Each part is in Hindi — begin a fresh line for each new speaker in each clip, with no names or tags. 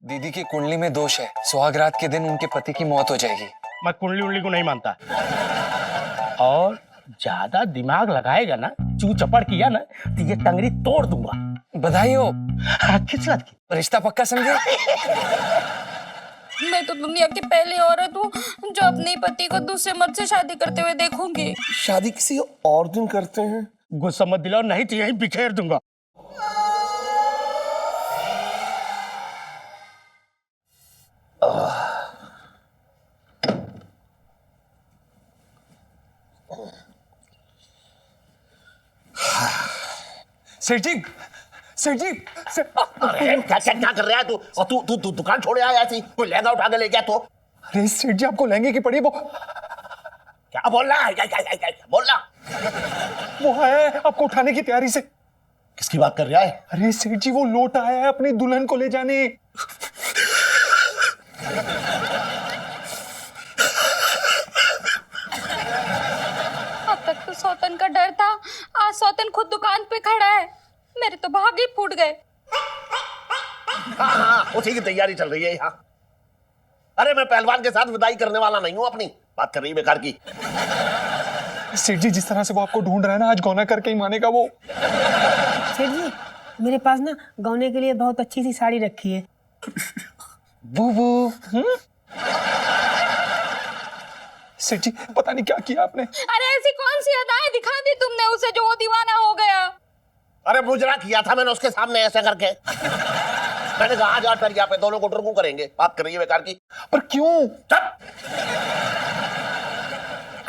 दीदी की कुंडली में दोष है, सुहागरात के दिन उनके पति की मौत हो जाएगी।
मैं कुंडली उंडली को नहीं मानता, और ज्यादा दिमाग लगाएगा ना, चू चपड़ किया ना, तो ये टंगरी तोड़ दूंगा।
बधाई हो।
किस बात की?
रिश्ता पक्का समझे?
मैं तो दुनिया की पहली औरत हूँ जो अपने पति को दूसरे मर्द से शादी करते हुए देखूंगी।
शादी किसी और दिन करते हैं।
गुस्सा मत दिलाओ, नहीं तो यही बिखेर दूंगा।
सेठ जी, सेठ जी,
अरे क्या कर रहा है तू? और तू दुकान छोड़े आया ऐसी? कोई लहंगा उठा के ले गया तो?
अरे सेठ जी, आपको लहंगे की पड़ी, वो
क्या बोल रहा है? क्या बोल रहा?
वो है आपको उठाने की तैयारी से।
किसकी बात कर रहा है?
अरे सेठ जी, वो लौट आया है अपनी दुल्हन को ले जाने।
अब तक तो सौतन का डर था, आज सौतन खुद दुकान पे खड़ा है। मेरे तो भाग ही फूट गए।
हाँ, उसी की तैयारी चल रही है यहाँ। अरे मैं पहलवान के साथ विदाई करने वाला नहीं हूँ अपनी। बात कर रही बेकार की।
सेठ जी, जिस तरह से वो आपको ढूंढ रहा है ना, आज गौना करके ही मानेगा वो।
सेठ जी, मेरे पास ना गौने के लिए बहुत अच्छी सी साड़ी रखी है।
बू सेठ जी, पता नहीं क्या किया आपने।
अरे ऐसी कौन सी अदाएं दिखा दी तुमने उसे जो वो दीवाना हो गया?
अरे मुजरा किया था मैंने उसके सामने ऐसे करके। मैंने कहा आज पर यहाँ पे दोनों को टरकू करेंगे। बात कर रही है बेकार की।
पर क्यों?
चुप।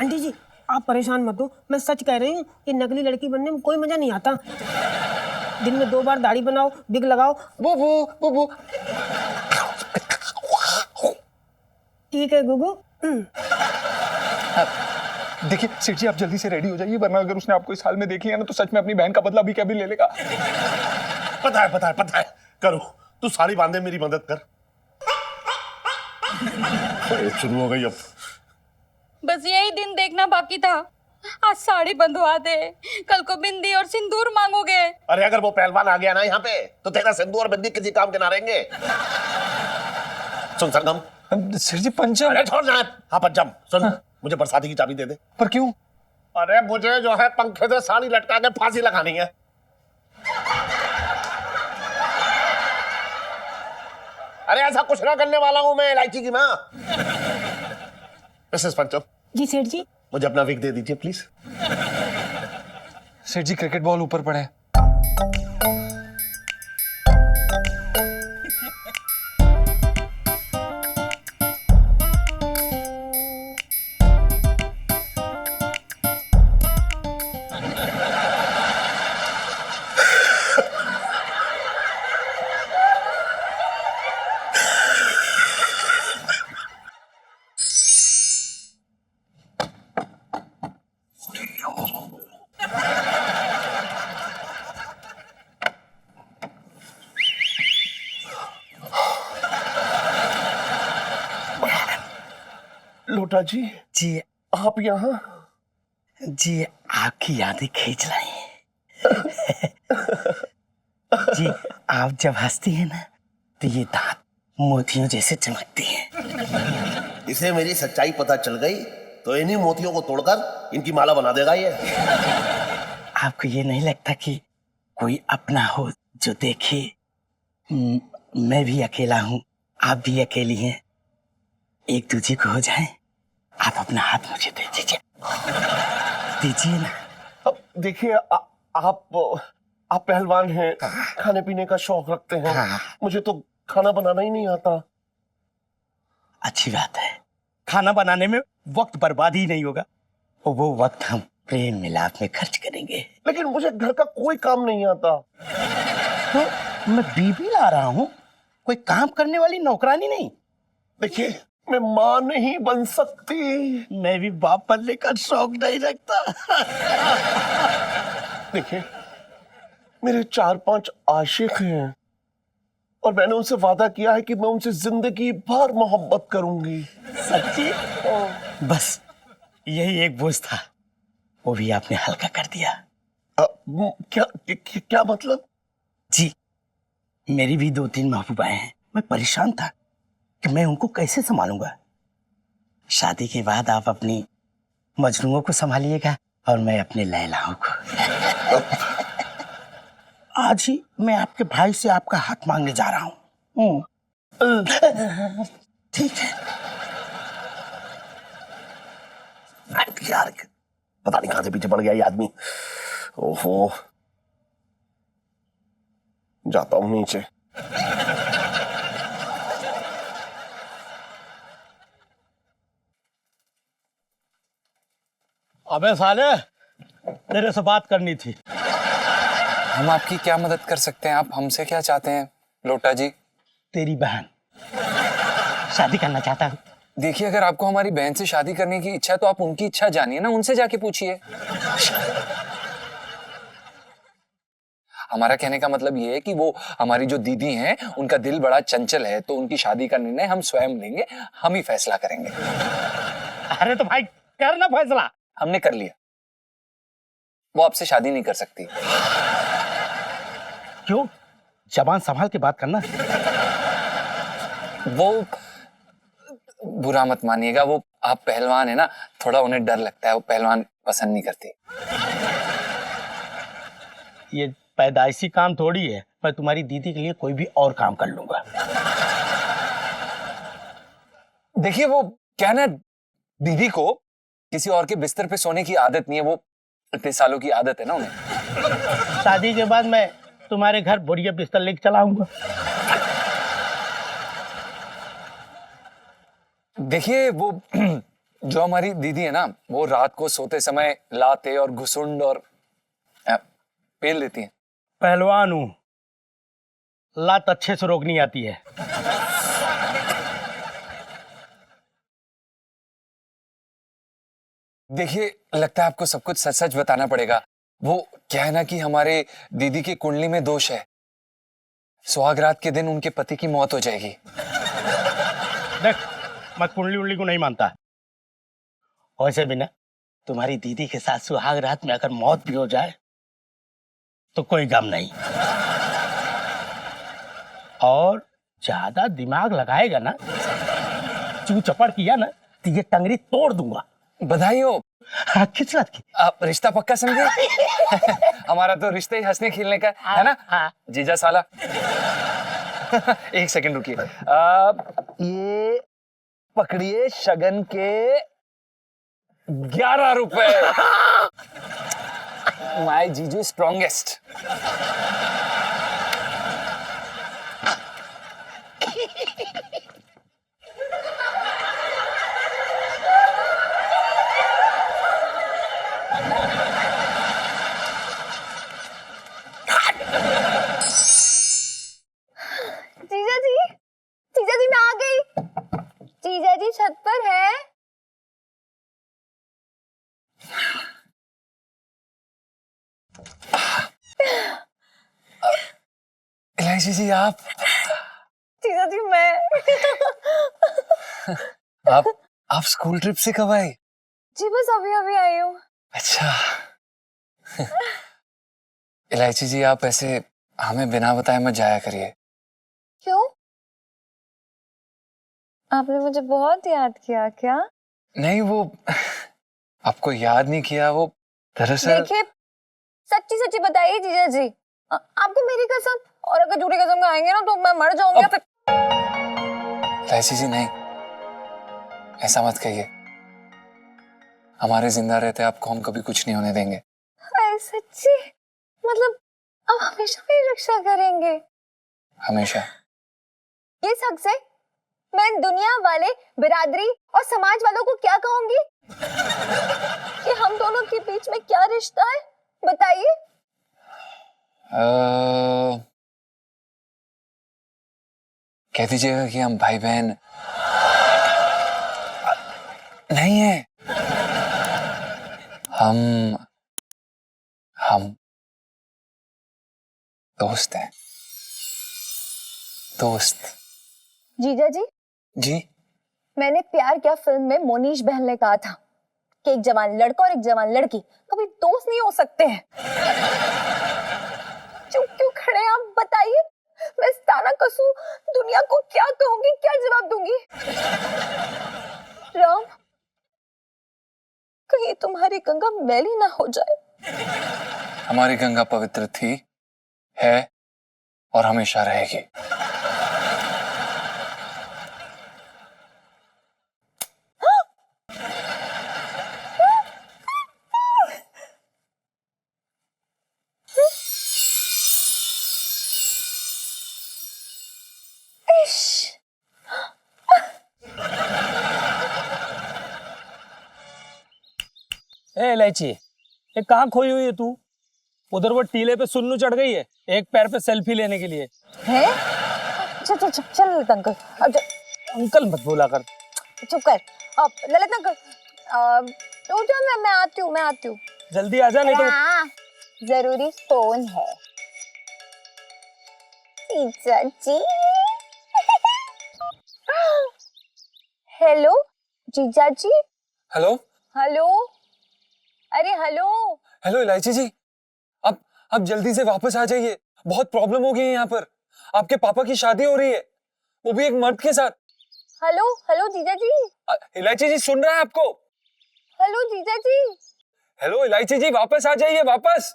आंटी जी, आप परेशान मत हो, मैं सच कह रही हूँ, ये नकली लड़की बनने में कोई मजा नहीं आता। दिन में 2 बार दाढ़ी बनाओ, बिग लगाओ।
बू
ठीक है गुगू।
देखिए सेठ जी, आप जल्दी से रेडी हो जाइए, वरना अगर उसने आपको इस हाल में देख लिया ना, तो सच में अपनी बहन का बदला भी क्या भी ले लेगा।
पता है। करो, तू साड़ी बांधे, मेरी मदद कर। शुरू हो गई अब।
बस यही दिन देखना बाकी था। आज साड़ी बंधवा दे, कल को बिंदी और सिंदूर मांगोगे।
अरे अगर वो पहलवान आ गया ना यहाँ पे, तो तेरा सिंदूर और बिंदी किसी काम के ना रहेंगे। सुन सरगम।
सेठ जी, पंचम।
अरे छोड़ जाए। हाँ पंचम, सुन। हाँ। मुझे बरसाती की चाबी दे दे।
पर क्यों?
अरे मुझे जो है पंखे से साड़ी लटका के फांसी लगानी है। अरे ऐसा कुछ ना करने वाला हूं मैं, इलायची की माँ। मिसेस पंचम।
जी सेठ जी।
मुझे अपना विग दे दीजिए प्लीज।
सेठ जी, क्रिकेट बॉल ऊपर पड़े।
लोटा जी आप यहाँ?
जी, आपकी यादें खींच लाई। जी, आप जब हंसती हैं ना, तो ये दांत मोतियों जैसे चमकती हैं।
इसे मेरी सच्चाई पता चल गई तो इन्हीं मोतियों को तोड़कर इनकी माला बना देगा ये।
आपको ये नहीं लगता कि कोई अपना हो जो देखे? मैं भी अकेला हूँ, आप भी अकेली हैं, एक दूसरे को हो जाए। आप अपना हाथ मुझे दे दीजिए ना।
अब देखिए, आप पहलवान हैं, खाने पीने का शौक रखते हैं।
हाँ।
मुझे तो खाना बनाना ही नहीं आता।
अच्छी बात है, खाना बनाने में वक्त बर्बाद ही नहीं होगा, और वो वक्त हम प्रेम मिलाप में खर्च करेंगे।
लेकिन मुझे घर का कोई काम नहीं आता।
तो मैं बीबी ला रहा हूँ, कोई काम करने वाली नौकरानी नहीं।
देखिए, मैं माँ नहीं बन सकती।
मैं भी बाप बनने का शौक नहीं रखता।
देखिए, मेरे 4-5 आशिक हैं, और मैंने उनसे वादा किया है कि मैं उनसे जिंदगी भर मोहब्बत करूंगी।
सच्ची? बस यही एक बोझ था, वो भी आपने हल्का कर दिया।
क्या मतलब?
जी, मेरी भी 2-3 महबूबाएं हैं, मैं परेशान था कि मैं उनको कैसे संभालूंगा। शादी के बाद आप अपनी मजनूओं को संभालिएगा और मैं अपने लैलाओं को। आज ही मैं आपके भाई से आपका हाथ मांगने जा रहा हूँ। ठीक है। यार पता नहीं कहां से पीछे पड़ गया ये आदमी। ओहो,
जाता हूं नीचे।
अबे साले, तेरे से बात करनी थी।
हम आपकी क्या मदद कर सकते हैं? आप हमसे क्या चाहते हैं लोटा जी?
तेरी बहन शादी करना चाहता हूँ।
देखिए, अगर आपको हमारी बहन से शादी करने की इच्छा है तो आप उनकी इच्छा जानिए ना, उनसे जाके पूछिए। हमारा कहने का मतलब ये है कि वो हमारी जो दीदी हैं उनका दिल बड़ा चंचल है, तो उनकी शादी का निर्णय हम स्वयं लेंगे, हम ही फैसला करेंगे।
अरे तो भाई कर ना फैसला।
हमने कर लिया, वो आपसे शादी नहीं कर सकती।
क्यों? जबान संभाल के बात करना।
वो बुरा मत मानिएगा, वो आप पहलवान है ना, थोड़ा उन्हें डर लगता है, वो पहलवान पसंद नहीं करती।
ये पैदाइशी काम थोड़ी है, मैं तुम्हारी दीदी के लिए कोई भी और काम कर लूंगा।
देखिए, वो क्या ना, दीदी को किसी और के बिस्तर पे सोने की आदत नहीं है, वो इतने सालों की आदत है ना उन्हें।
शादी के बाद मैं तुम्हारे घर बढ़िया बिस्तर लेके चला आऊंगा।
देखिए, वो जो हमारी दीदी है ना, वो रात को सोते समय लाते और घुसुंड और पेल लेती हैं।
पहलवान हूं, लात अच्छे से रोकनी आती है।
देखिए, लगता है आपको सब कुछ सच सच बताना पड़ेगा। वो क्या है ना कि हमारे दीदी की कुंडली में दोष है, सुहागरात के दिन उनके पति की मौत हो जाएगी।
देख, मैं कुंडली उंडली को नहीं मानता। वैसे भी ना, तुम्हारी दीदी के साथ सुहाग रात में अगर मौत भी हो जाए तो कोई गम नहीं। और ज्यादा दिमाग लगाएगा ना, चू चपड़ किया ना, तो ये टंगरी तोड़ दूंगा।
बधाई हो।
हाँ, किस बात की?
आप रिश्ता पक्का समझे? हमारा तो रिश्ते ही हंसने खेलने का है ना।
हाँ।
जीजा साला। एक सेकंड रुकिए। ये पकड़िए शगन के 11 रुपए। माय जीजू स्ट्रॉन्गेस्ट।
जीजा जी मैं आ गई। जीजा जी छत पर है।
इलायची जी, आप?
जीजा जी मैं
आप स्कूल ट्रिप से कब आए?
जी बस अभी अभी आई हूँ।
अच्छा। इलायची जी, आप ऐसे हमें बिना बताए मत जाया करिए।
क्यों? आपने मुझे बहुत याद किया क्या?
नहीं, वो आपको याद नहीं किया, वो दरअसल।
देखिए, सच्ची सच्ची बताइए जीजा जी, आपको मेरी कसम, और अगर झूठी कसम खाएंगे ना तो मैं मर जाऊंगी। फिर
इलायची जी, नहीं, ऐसा मत कहिए। हमारे जिंदा रहते आपको हम कभी कुछ नहीं होने देंगे।
हाय सच्ची? मतलब आप हमेशा मेरी रक्षा करेंगे?
हमेशा।
ये हक से मैं दुनिया वाले, बिरादरी और समाज वालों को क्या कहूंगी कि हम दोनों के बीच में क्या रिश्ता है? बताइए।
कह दीजिएगा कि हम भाई बहन नहीं है, हम दोस्त हैं। दोस्त।
जीजा जी,
जी?
मैंने प्यार किया फिल्म में मोनीश बहन ने कहा था कि एक जवान लड़का और एक जवान लड़की कभी दोस्त नहीं हो सकते हैं। चुप क्यों खड़े हैं आप? बताइए, मैं ताना कसू, दुनिया को क्या कहूंगी, क्या जवाब दूंगी? राम, कहीं तुम्हारी गंगा मैली ना हो जाए।
हमारी गंगा पवित्र थी, है और हमेशा रहेगी।
ए इलायची, ये कहाँ खोई हुई है तू? उधर वो टीले पे सुन्नू चढ़ गई है एक पैर पे सेल्फी लेने के लिए।
है? चल चल चल चल ललित अंकल, अब
अंकल मत बोला कर।
चुप कर। अब ललित अंकल, रुक जाओ, मैं आती हूँ।
जल्दी आ जा नहीं तो।
हाँ, जरूरी फोन है। जीजा जी। हेलो जीजा जी।
हेलो
हेलो, अरे हेलो।
हेलो इलायची जी, आप जल्दी से वापस आ जाइए, बहुत प्रॉब्लम हो गई है यहाँ पर। आपके पापा की शादी हो रही है, वो भी एक मर्द के साथ।
हेलो हेलो जीजा जी।
इलायची जी सुन रहा है आपको?
हेलो जीजा जी।
हेलो इलायची जी, वापस आ जाइए, वापस।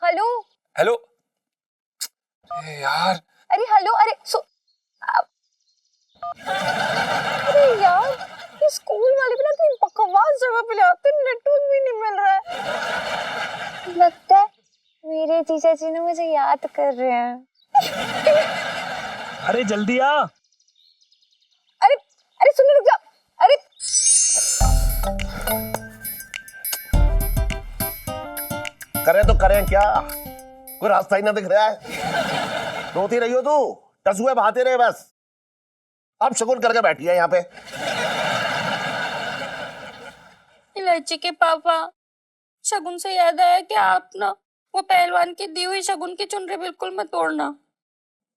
हेलो
हेलो यार,
अरे हेलो, अरे अरे यार, ये स्कूल वाले भी ना कहीं बकवास जगह पे ले आते, नेटवर्क भी नहीं मिल रहा है। लगता है मेरे जीजा जी ने मुझे याद कर रहे हैं।
अरे जल्दी आ।
अरे अरे सुनो, रुक जाओ। अरे
करे तो करें क्या, कोई रास्ता ही ना दिख रहा है। रोती रही हो तू, टसुए बहाते रहे बस। अब शगुन करके बैठी है यहाँ पे।
इलायची के पापा, शगुन से याद आया कि आप ना वो पहलवान की दी हुई शगुन की चुनरी बिल्कुल मत तोड़ना।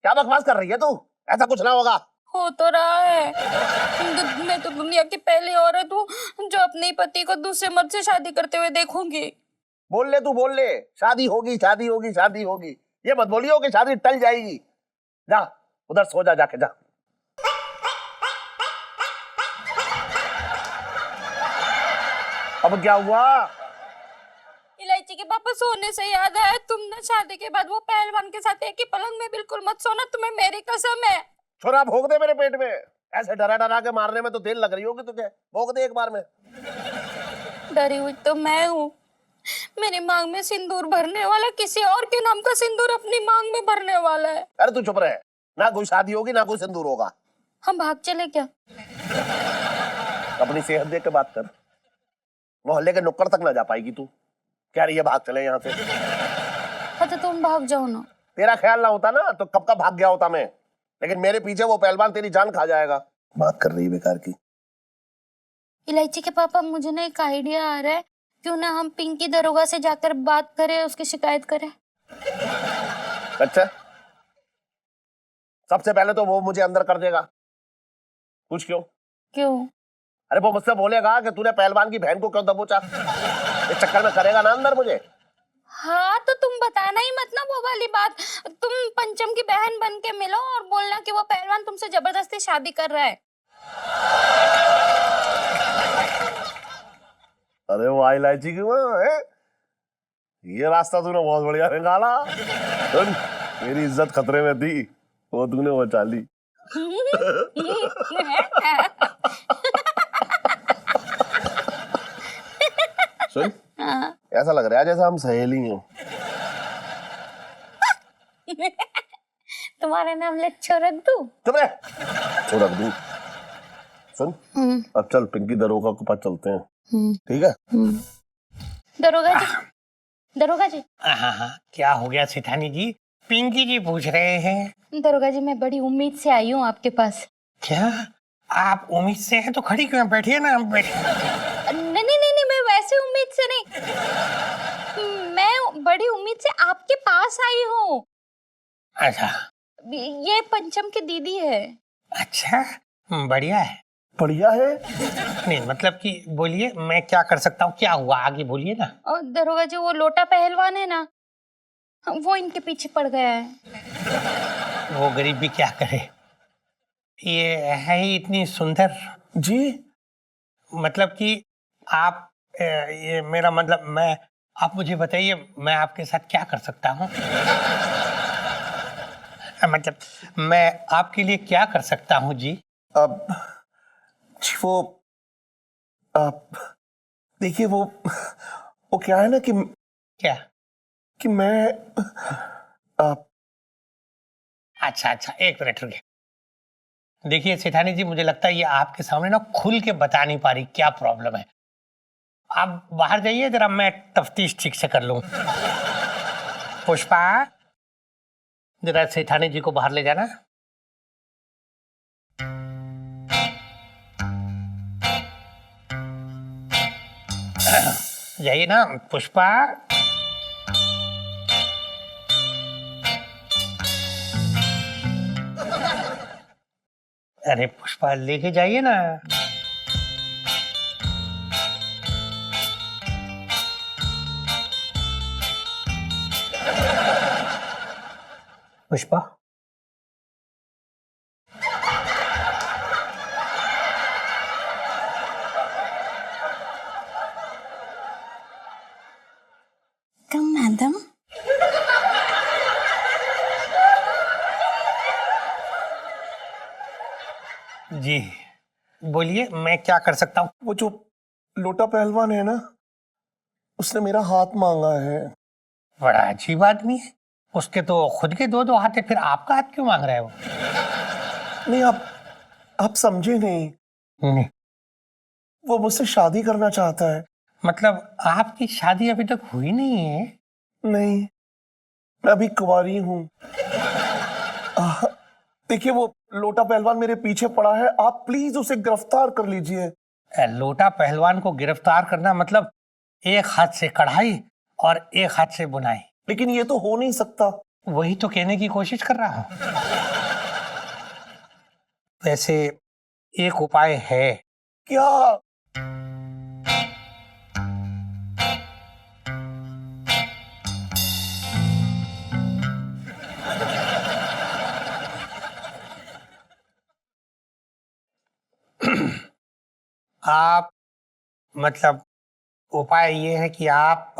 क्या बकवास कर रही है तू? ऐसा कुछ ना होगा।
हो तो रहा है। मैं तो दुनिया की पहली औरत हूँ जो अपने पति को दूसरे मर्द से शादी करते हुए देखूंगी।
बोल ले तू, बोल ले, शादी होगी शादी होगी शादी होगी। ये मत बोलियो कि शादी टल जाएगी। जा उधर सो जा, जाके जा। अब क्या हुआ?
इलायची के पापा, सोने से याद आया, तुम ना शादी के बाद वो पहलवान के साथ एक ही पलंग में बिल्कुल मत सोना, तुम्हें मेरी कसम है।
छोरा भोग दे मेरे पेट में। ऐसे डरा डरा के मारने में तो देर लग रही होगी तुझे। भोग दे एक बार में।
डरी हुई तो मैं हूँ। मेरी मांग में सिंदूर भरने वाला किसी और के नाम का सिंदूर अपनी मांग में भरने वाला है।
अरे तू चुप रहे, ना कोई शादी होगी ना कोई सिंदूर होगा।
हम भाग चले क्या?
अपनी सेहत देख के बात कर। मोहल्ले के नुक्कड़ तक ना जा पाएगी तू। कह रही है भाग चले यहाँ से।
अच्छा तुम भाग जाओ ना।
तेरा ख्याल ना होता ना तो कब का भाग गया होता मैं, लेकिन मेरे पीछे वो पहलवान तेरी जान खा जाएगा। बात कर रही है बेकार की।
इलायची के पापा, मुझे ना एक आइडिया आ रहा है, क्यों ना हम पिंकी दरोगा से जाकर बात करें, उसकी शिकायत करें।
अच्छा, सबसे पहले तो वो मुझे अंदर कर देगा। पूछ क्यों?
क्यों?
अरे वो मुझसे बोलेगा कि तूने पहलवान की बहन को क्यों दबोचा। इस चक्कर में करेगा ना अंदर मुझे।
हाँ तो तुम बताना ही मत ना वो वाली बात। तुम पंचम की बहन बन के मिलो और बोलना कि वो पहलवान तुमसे जबरदस्ती शादी कर रहा है।
अरे वो इलायची की वो है, ये रास्ता तूने बहुत बढ़िया निकाला। सुन, मेरी इज्जत खतरे में थी, वो तूने बचा ली। सुन, ऐसा लग रहा है जैसे हम सहेली हैं।
तुम्हारा नाम लच्छो रख दूं?
चुप रह, छोड़ रख दूं। सुन, अब चल पिंकी दरोगा के पास चलते हैं, ठीक है?
दरोगा जी, दरोगा जी।
हाँ, क्या हो गया सेठानी जी? पिंकी जी पूछ रहे हैं।
दरोगा जी, मैं बड़ी उम्मीद से आई हूँ आपके पास।
क्या आप उम्मीद से हैं तो खड़ी क्यों? बैठिए ना, बैठिए।
नहीं, मैं वैसे उम्मीद से नहीं, मैं बड़ी उम्मीद से आपके पास आई हूँ।
अच्छा,
ये पंचम की दीदी है।
अच्छा, बढ़िया है।
बढ़िया है?
नहीं मतलब कि बोलिए, मैं क्या कर सकता हूँ? क्या हुआ आगे बोलिए ना।
और दरोगा जी, वो लोटा पहलवान है ना, वो इनके पीछे पड़ गया है।
वो गरीब भी क्या करे, ये है ही इतनी सुंदर।
जी
मतलब कि आप ये मेरा मतलब मैं, आप मुझे बताइए मैं आपके साथ क्या कर सकता हूँ? मतलब मैं आपके लिए क्या कर सकता हूँ जी?
अब जी वो अब देखिए वो क्या है ना कि
क्या?
मैं
अच्छा अच्छा, एक मिनट रुकिए। देखिए सेठानी जी, मुझे लगता है ये आपके सामने ना खुल के बता नहीं पा रही क्या प्रॉब्लम है। आप बाहर जाइए जरा, मैं तफ्तीश ठीक से कर लूं। पुष्पा, जरा सेठानी जी को बाहर ले जाना। जाइए ना पुष्पा। अरे पुष्पा, लेके जाइए ना। पुष्पा,
कम मैडम।
जी बोलिए, मैं क्या कर सकता हूँ?
वो जो लोटा पहलवान है ना, उसने मेरा हाथ मांगा है।
बड़ा अजीब आदमी है, उसके तो खुद के दो दो हाथ है, फिर आपका हाथ क्यों मांग रहा है वो?
नहीं, आप समझे नहीं।
नहीं,
वो मुझसे शादी करना चाहता है।
मतलब आपकी शादी अभी तक हुई नहीं है?
नहीं, मैं अभी कुंवारी हूँ। देखिए वो लोटा पहलवान मेरे पीछे पड़ा है, आप प्लीज उसे गिरफ्तार कर लीजिए।
लोटा पहलवान को गिरफ्तार करना मतलब एक हाथ से कढ़ाई और एक हाथ से बुनाई।
लेकिन ये तो हो नहीं सकता।
वही तो कहने की कोशिश कर रहा हूं। वैसे एक उपाय है।
क्या?
आप मतलब उपाय ये है कि आप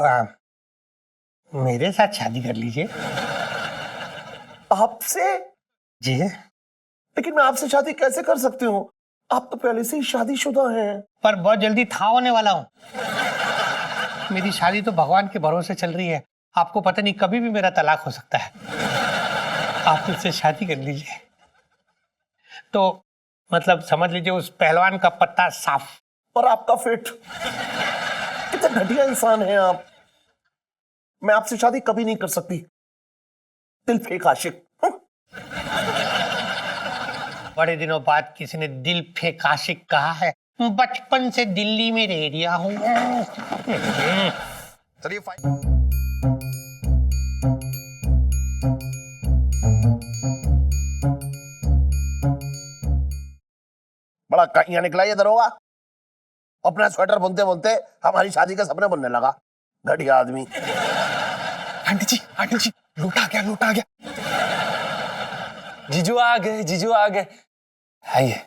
मेरे साथ शादी कर लीजिए।
आपसे?
जी,
लेकिन मैं आपसे शादी कैसे कर सकती हूँ? आप तो पहले से ही शादीशुदा हैं।
पर बहुत जल्दी था होने वाला हूं। मेरी शादी तो भगवान के भरोसे चल रही है, आपको पता नहीं कभी भी मेरा तलाक हो सकता है। आप मुझसे शादी कर लीजिए तो मतलब समझ लीजिए उस पहलवान का पत्ता साफ।
और आपका फिट। कितने घटिया इंसान हैं आप। मैं आपसे शादी कभी नहीं कर सकती। दिल फेंक आशिक।
बड़े दिनों बाद किसी ने दिल फेंक आशिक कहा है। बचपन से दिल्ली में रह दिया हूं।
चलिए फाइन।
बड़ा कहिया निकला ये दरोगा। अपना स्वेटर बुनते बुनते हमारी शादी का सपना बनने लगा। घटिया आदमी।
आंटी जी, लूटा आ गया, लूटा आ गया। जीजू आ गए, जीजू आ गए। आइए।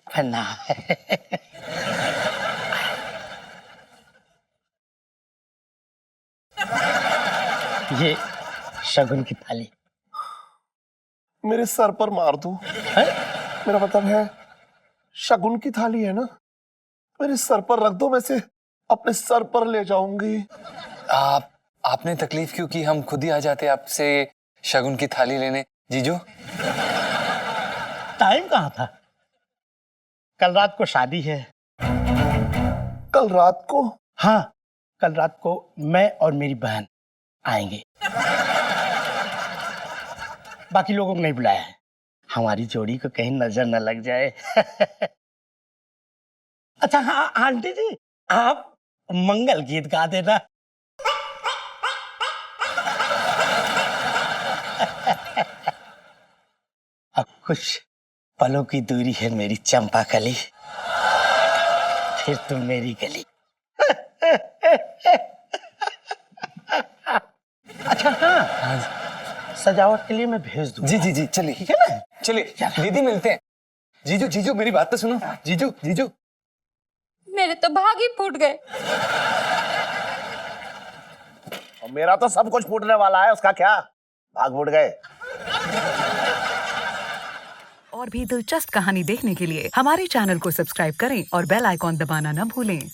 फन्ना। ये शगुन की थाली।
मेरे सर पर मार दो। मेरा मतलब है शगुन की थाली है ना, मेरे सर पर रख दो, मैं से अपने सर पर ले जाऊंगी।
आपने तकलीफ क्यों की? हम खुद ही आ जाते आपसे शगुन की थाली लेने। जीजू,
टाइम कहाँ था? कल रात को शादी है।
कल रात को?
हाँ, कल रात को मैं और मेरी बहन आएंगे। बाकी लोगों को नहीं बुलाया है, हमारी जोड़ी को कहीं नजर न लग जाए। अच्छा हाँ आंटी जी, आप मंगल गीत गा देना। अब कुछ पलों की दूरी है मेरी चंपा कली, फिर तुम मेरी गली। अच्छा हाँ,
सजावट के लिए मैं भेज दूँ।
जी जी जी, चलिए।
ठीक है ना?
चलिए दीदी मिलते हैं। जीजू जीजू मेरी बात तो सुनो। जीजू जीजू।
मेरे तो भाग ही फूट गए।
और मेरा तो सब कुछ फूटने वाला है, उसका क्या, भाग फूट गए।
और भी दिलचस्प कहानी देखने के लिए हमारे चैनल को सब्सक्राइब करें और बेल आइकॉन दबाना न भूलें।